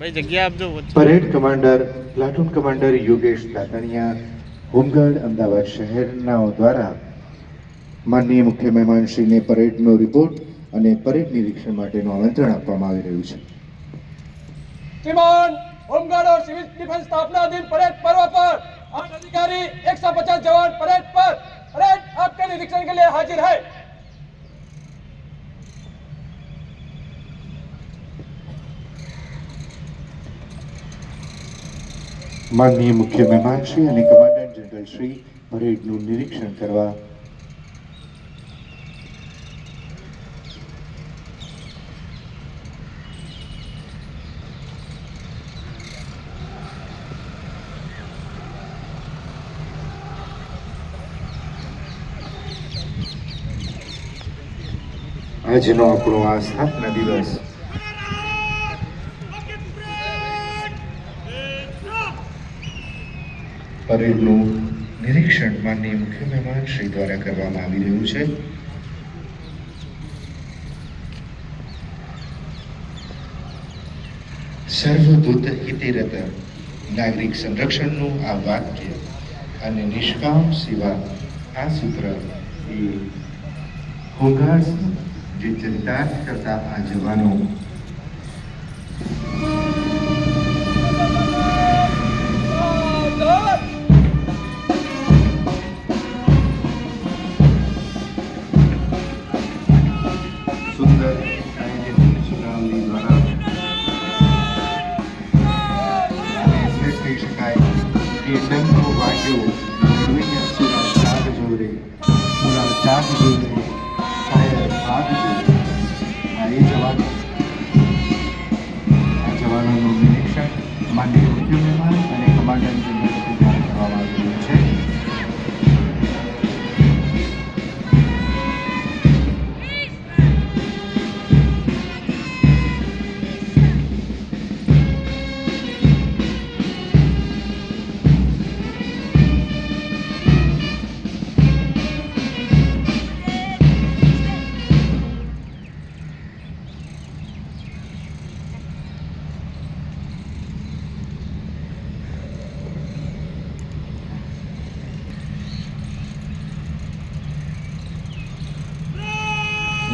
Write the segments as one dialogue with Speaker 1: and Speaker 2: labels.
Speaker 1: ભાઈ જગ્યા આપજો.
Speaker 2: Parade commander platoon commander Yogesh Dataniya, home guard Ahmedabad શહેરના દ્વારા માનનીય મુખ્ય મહેમાનશ્રીને પરેડનો રિપોર્ટ અને પરેડ નિરીક્ષણ માટેનું આમંત્રણ આપવામાં આવી રહ્યું છે.
Speaker 3: श्रीमान होमगार्ड और सिविल डिफेंस स्थापना दिन परेड पर्व पर 8 अधिकारी 150 जवान परेड पर परेड आपके निरीक्षण के लिए हाजिर है.
Speaker 2: માનનીય મુખ્ય મહેમાનશ્રી અને કમાન્ડન્ટ જનરલ શ્રી પરેડનું નિરીક્ષણ કરવા આજનો આપણો આ સ્થાપના દિવસ પરેડનું નિરીક્ષણ માનનીય મુખ્ય મહેમાન શ્રી દ્વારા કરવામાં આવી રહ્યું છે. સર્વદૂત હિતેરત નાગરિક સંરક્ષણનું આ વાક્ય અને નિષ્કામ સેવા આ સૂત્ર એ હોમગાર્ડ જે ચરિતાર્થ કરતા આ જવાનો સુંદર આયોજન સુનાવણી દ્વારા એમ કહી શકાય કે ડંકો વાગ્યો જોઈને સુરા ચાક જોરે સુરા ચાક જોરે આ જવાનોનું નિરીક્ષણ માનનીય મુખ્ય મહેમાન અને કમાન્ડન્ટ જનરલ દ્વારા કરવામાં આવી રહ્યું છે.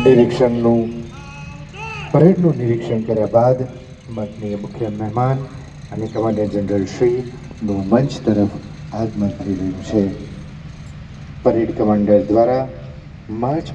Speaker 2: નિરીક્ષણનું પરેડનું નિરીક્ષણ કર્યા બાદ માનનીય મુખ્ય મહેમાન અને કમાન્ડન્ટ જનરલ શ્રીનું મંચ તરફ આગમન થઈ રહ્યું છે. પરેડ કમાન્ડર દ્વારા માર્ચ